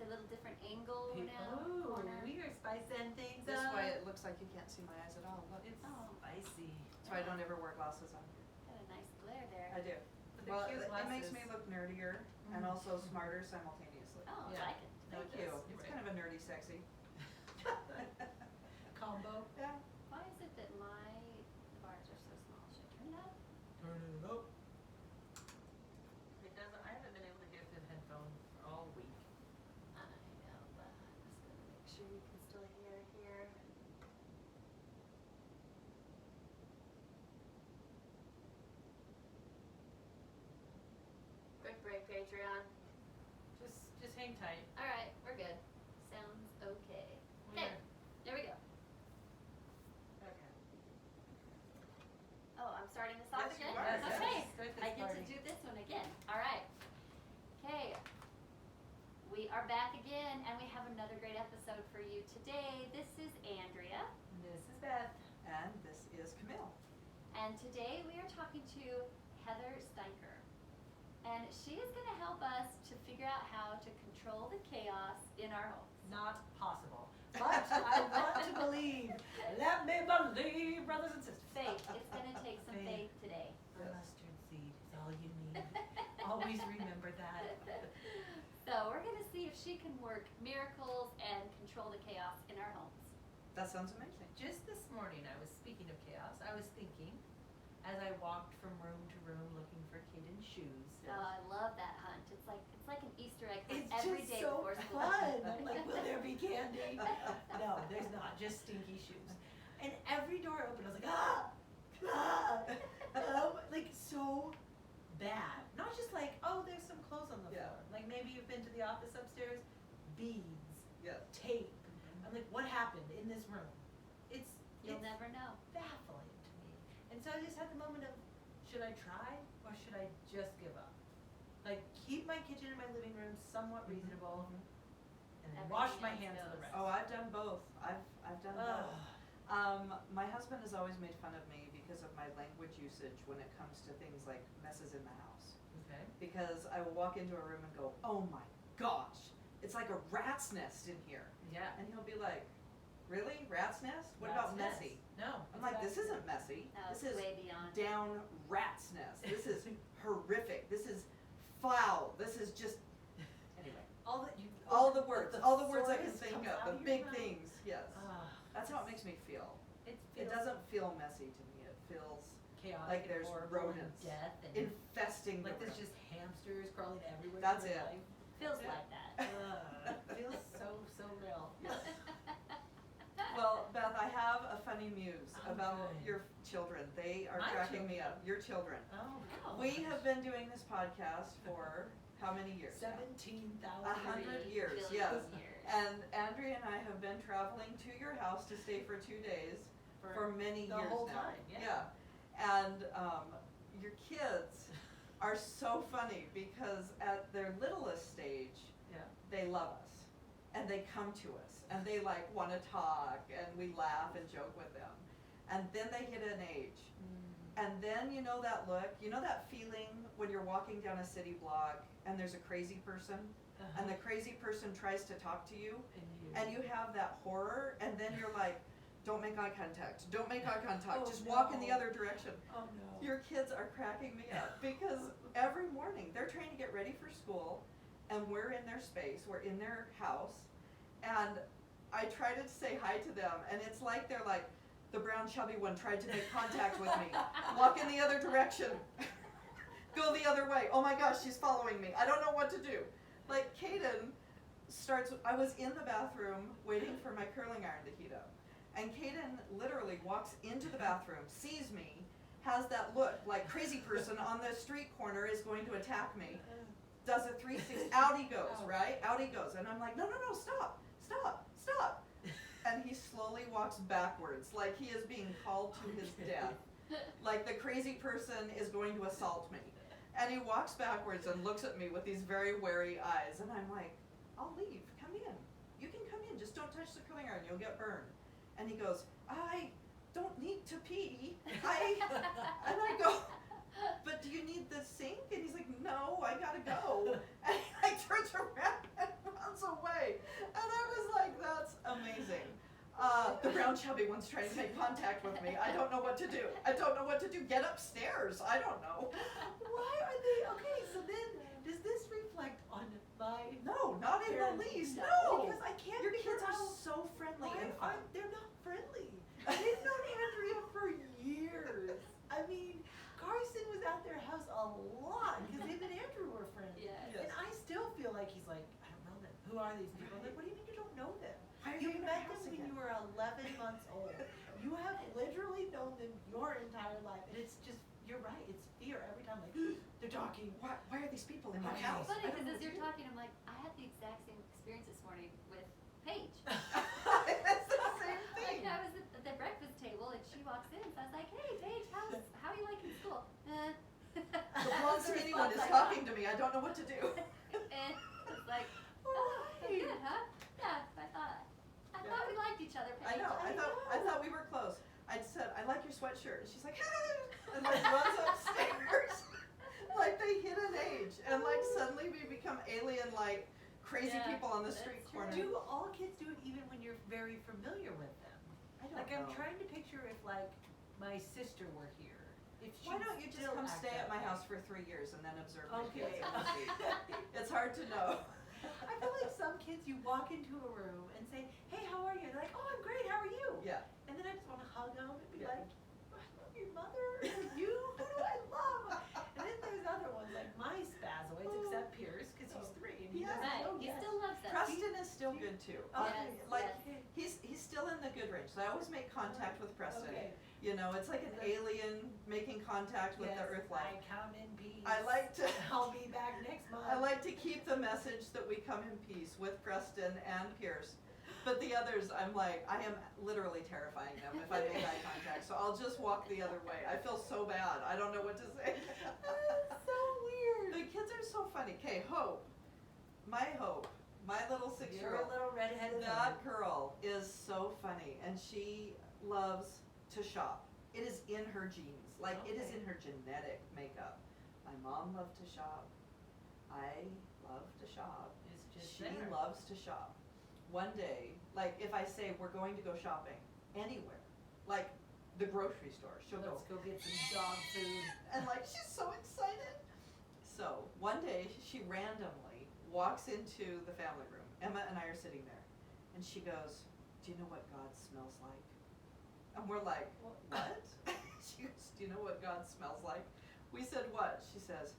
a little different angle now. Ooh, Corner. we are spicing things This up. way it looks like you can't see my eyes at all. Look. It's spicy. That's why I don't ever wear glasses on. Got a nice glare there. I do. But they're Well, cute it makes glasses. me look nerdier and also smarter simultaneously. Oh, Yeah. I like it. No, Thank it you. does. It's You're kind of a nerdy sexy. Combo. Yeah. Why is it that my bars are so small? Should I turn it up? Turn it up. It doesn't. I haven't been able to get the headphone all week. I know, but I'm just gonna make sure you can still hear here. Quick break, Patreon. Just hang tight. All right, we're good. Sounds okay. We Okay, are- there we go. Okay. Oh, I'm starting this off Yes, again? you are. Yes, Okay, yes. Start this I get party. to do this one again. All right. Okay, we are back again, and we have another great episode for you today. This is Andrea, This is Beth. And this is Camille. and today we are talking to Heather Steinker. And she is going to help us to figure out how to control the chaos in our homes. Not possible. But I want to believe. Let me believe, brothers and sisters. Faith. It's going to take some Faith. faith today. A mustard seed is all you need. Always remember that. So we're going to see if she can work miracles and control the chaos in our homes. That sounds amazing. Just this morning, I was speaking of chaos. I was thinking, as I walked from room to room looking for Caden's shoes. Oh, I love that hunt. It's like an Easter egg It's hunt every just day so before school. fun. I'm like, will there be candy? No, there's not. Just stinky shoes. And every door opened. I was like, like so bad. Not just like, oh, there's some clothes on the Yeah. floor. Like maybe you've been to the office upstairs, beads, Yeah. tape. I'm like, what happened in this room? You'll it's never know. baffling to me. And so I just had the moment of, should I try or should I just give up? Like, keep my kitchen and my living room somewhat reasonable, and then wash Everything my else hands of the goes. rest. Oh, I've done both. I've done Ugh. both. My husband has always made fun of me because of my language usage when it comes to things like messes in the house. Okay. Because I will walk into a room and go, oh my gosh, it's like a rat's nest in here. Yeah. And he'll be like, really? Rat's nest? What Rat's about nest. messy? No. I'm like, this isn't messy. No, This it's is way beyond. down rat's nest. This is horrific. This is foul. This is just, anyway. all that you. All the words I can thesaurus think comes of, out the your big mouth. things, yes. That's how it makes me feel. It It doesn't feel messy to me. It feels chaotic. like there's and horrible rodents and death and infesting the like there's room. just hamsters crawling everywhere. That's in your it. life. Feels Yeah. like that. Feels so real. Well, Beth, I have a funny muse Oh, about good. your children. They are My cracking me children? up. Your children. Oh. We have been doing this podcast for how many years now? 17,000. 100 3 years, billion yes. years. And Andrea and I have been traveling to your house to stay for 2 days for many the years whole now. time, yeah. And your kids are so funny because at their littlest stage, Yeah. they love us and they come to us and they like want to talk and we laugh and joke with them. And then they hit an age. And then you know that look, you know that feeling when you're walking down a city block and there's a crazy person Uh-huh. and the crazy person tries to talk to you And and you have that horror and then you're like, don't make eye contact, don't make eye contact, Oh, just walk in the no. other direction. Oh no. Your kids are cracking me up because every morning they're trying to get ready for school and we're in their space, we're in their house, and I try to say hi to them and it's like they're like, the brown chubby one tried to make contact with me, walk in the other direction, go the other way, oh my gosh, she's following me, I don't know what to do. Like Caden starts, I was in the bathroom waiting for my curling iron to heat up. And Caden literally walks into the bathroom, sees me, has that look like crazy person on the street corner is going to attack me, does a 360, out he goes, right? Out he goes. And I'm like, no, stop. And he slowly walks backwards, like he is being called to his death. Like the crazy person is going to assault me. And he walks backwards and looks at me with these very wary eyes. And I'm like, I'll leave, come in. You can come in, just don't touch the curling iron, you'll get burned. And he goes, I don't need to pee. And I go, but do you need the sink? And he's like, no, I gotta go. And he like turns around and runs away. The brown chubby one's trying to make contact with me. I don't know what to do. I don't know what to do. Get upstairs. I don't know. Why are they, okay, so then, does this reflect on my, No, not in the Parents, least. no. No. because I can't Your figure kids are out so friendly why and fun. they're not friendly. They've known Andrea for years. I mean, Carson was at their house a lot, because him and Andrew were friends. Yes. Yes. And I still feel like he's like, I don't know them. Who are these people? I'm like, what do you mean you don't know them? Why are You they in met our them house when again? you were 11 months old. You have literally known them your entire life, and it's just, you're right, it's fear every time, like, they're talking. Why are these people in my Okay. house? Funny, I don't because know as what you're to do. talking, I'm like, I had the exact same experience this morning with Paige. It's the same Like, thing. I was at the breakfast table and she walks in, so I was like, hey, Paige, how are you liking school? The blonde skinny one is talking to me. I don't know what to do. And it's like, oh, so good, huh? Yeah, I thought we liked each other, I Paige. know. I thought we were close. I said, I like your sweatshirt. And she's like, and like runs upstairs. Like they hit an age. And like suddenly we become alien like crazy Yeah, people on the that's street true. corner. Do all kids do it even when you're very familiar with them? I don't Like, know. I'm trying to picture if like my sister were here, if she Why don't you just still come act stay at that my way. house for 3 years and then observe my Okay. kids and see? It's hard to know. I feel like some kids, you walk into a room and say, hey, how are you? And they're like, oh, I'm great, how are you? Yeah. And then I just want to hug them and be Yeah. like, I love your mother, and you, who do I love? And then there's other ones, like my spazoids, except Pierce, because he's 3 and he Yeah. doesn't Right, know he yet. still loves us. Preston is still good too. Yes, Like yes. he's still in the good range. So I always make contact with Preston. Okay. You know, it's like an alien making contact with the Yes, earth life. I count in peace. I like to I'll be back next month. I like to keep the message that we come in peace with Preston and Pierce. But the others, I'm like, I am literally terrifying them if I make eye contact. So I'll just walk the other way. I feel so bad. I don't know what to say. That's so weird. The kids are so funny. Okay, Hope, my little 6-year-old. You're a little redheaded. That girl is so funny, and she loves to shop. It is in her genes, like it is Okay. in her genetic makeup. My mom loved to shop. I love to shop. It's just She there. loves to shop. One day, like if I say we're going to go shopping anywhere, like the grocery store, she'll Let's go, go get some dog food. and like she's so excited. So one day she randomly walks into the family room. Emma and I are sitting there, and she goes, "Do you know what God smells like?" And we're like, "What?" She goes, "Do you know what God smells like?" We said, "What?" She says,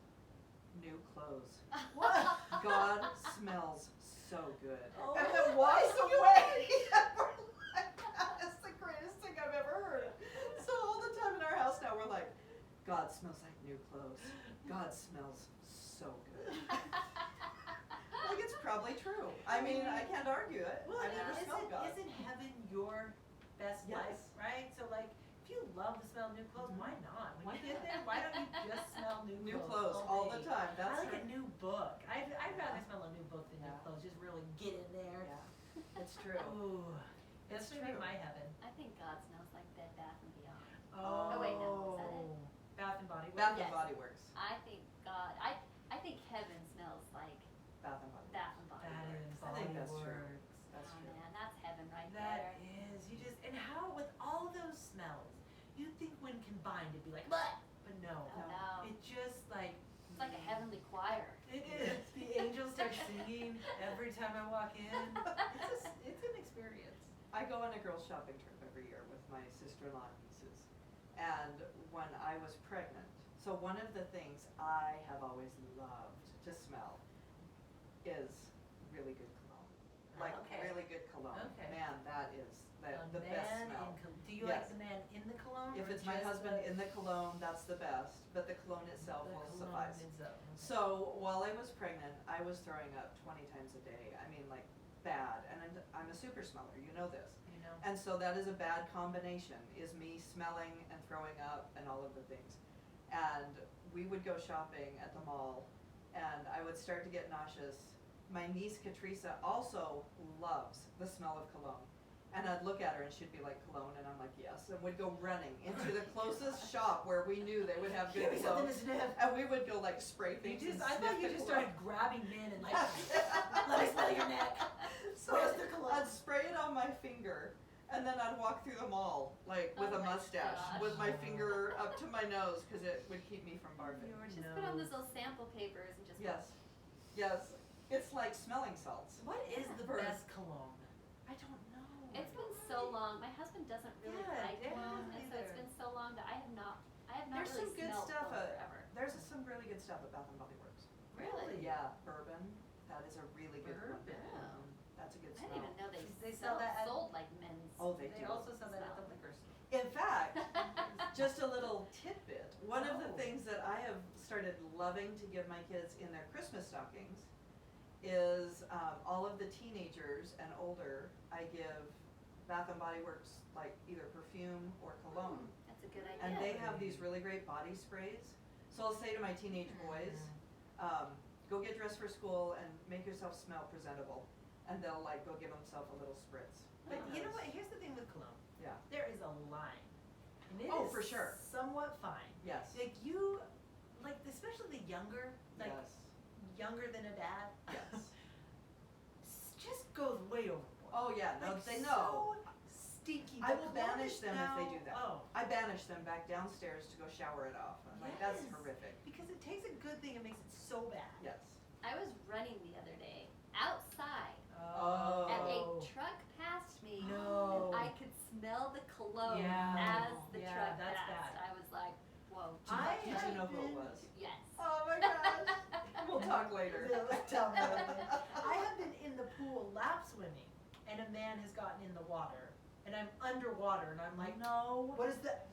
"New clothes." What? God smells so good. Oh And then my walks away. And we're like, that's the greatest thing I've ever heard. So all the time in our house now we're like, God smells like new clothes. God smells so good. Like it's probably true. I mean, I can't argue it. Well, I've never smelled God. isn't heaven your best Yes. life, right? So like, if you love the smell of new clothes, Mhm. why not? When Why you get not? there, why don't you just smell new New clothes all the day? time. That's I like her. a new book. I'd rather smell a new book than new Yeah. clothes. Just really get in there. Yeah, it's true. Ooh, that's It's maybe true. my heaven. I think God smells like Bed Bath and Beyond. Oh, wait, no, is that it? Bath and Body Works. Bath Yes. and Body Works. I think God, I think heaven smells like Bath and Body Works. Bath and Body That Works. is I think Body that's true. Works. That's Oh true. man, that's heaven right That there. is, you just, and how with all those smells, you'd think when combined it'd be like, but no. Oh, no. It just like, It's like a heavenly choir. it is. The angels start singing every time I walk in. It's an experience. I go on a girls' shopping trip every year with my sister-in-law and nieces. And when I was pregnant, so one of the things I have always loved to smell is really good cologne. Like Okay. really good cologne. Okay. Man, that is A the best man smell. do you like Yes. the man in the cologne? If or it's my just husband the- in the cologne, that's the best, but the cologne itself the will cologne suffice. itself. So while I was pregnant, I was throwing up 20 times a day. I mean, like bad. And I'm a super smeller, you know this. You know? And so that is a bad combination, is me smelling and throwing up and all of the things. And we would go shopping at the mall, and I would start to get nauseous. My niece Katrisa also loves the smell of cologne. And I'd look at her and she'd be like, cologne, and I'm like, yes. And we'd go running into the closest shop where we knew they would have Give good me something cologne. to sniff. And we would go like spray You things just, and I sniff thought you the just cologne. started grabbing men and like, let me smell your neck. So Where's the cologne? I'd spray it on my finger, And then I'd walk through the mall, like, with Oh a my mustache, gosh. with my finger up to my nose, because it would keep me from barfing. Just put on those little sample papers and just. Yes, yes. It's like smelling salts. What is the For- best cologne? I don't know. It's been so long. My husband doesn't really Yeah, like yeah, cologne, and so it's neither. been so long that I have not There's really some good smelled stuff. cologne forever. There's some really good stuff at Bath and Body Works. Really? Yeah, bourbon. That is a really good one. Bourbon. That's a good I smell. didn't even know They sell that at- sold like men's. Oh, they They do. also sell that at the liquor store. In fact, just a little tidbit. One of the Oh. things that I have started loving to give my kids in their Christmas stockings is all of the teenagers and older. I give Bath and Body Works like either perfume or cologne, That's a good idea. and they have these really great body sprays. So I'll say to my teenage boys, go get dressed for school and make yourself smell presentable, and they'll like go give themselves a little spritz. But you know Because- what, here's the thing with cologne. Yeah. There is a line. And it Oh, is for sure. somewhat fine. Yes. Like you, like especially the younger, like Yes. younger than a dad. Yes. Just goes way overboard. Oh yeah. No, Like, they know. So stinky. I The will cologne banish is them if they now- do that. Oh. I banish them back downstairs to go shower it off. I'm like, that's Yes. horrific. Because it takes a good thing and makes it so bad. Yes. I was running the other day outside, Oh. and a truck passed me, No. and I could smell the cologne Yeah. as the Yeah, truck that's passed. bad. I was like, whoa. Did you have know who it been- was? Yes. Oh my gosh. We'll talk later. Tell me everything. I have been in the pool lap swimming, and a man has gotten in the water, and I'm underwater, and I'm like, no. what is that?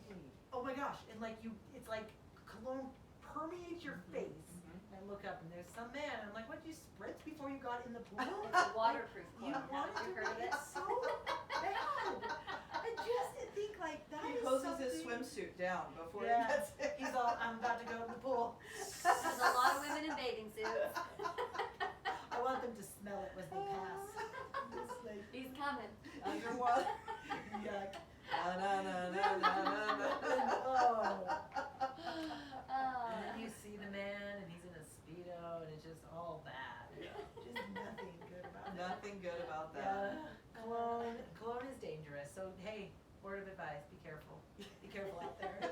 Oh my gosh! And like it's like cologne permeates your face. Mhm. And I look up, and there's some man, and I'm like, what, did you spritz before you got in the pool? It's a waterproof You cologne. wanted Haven't you to heard of make it? it so bad. I just think like that He is hoses his something- swimsuit down before Yeah. he gets in. He's all, I'm about to go to the pool. There's a lot of women in bathing suits. I want them to smell it as they pass. Just like, He's coming. Underwater. yuck. Na, na, na, na, na, na, na. Oh. Oh. And then you see the man, and he's in a Speedo, and it's just all bad. Yeah. Just nothing good about it. Nothing good about Yeah. that. Cologne is dangerous. So hey, word of advice: be careful. Be careful out there.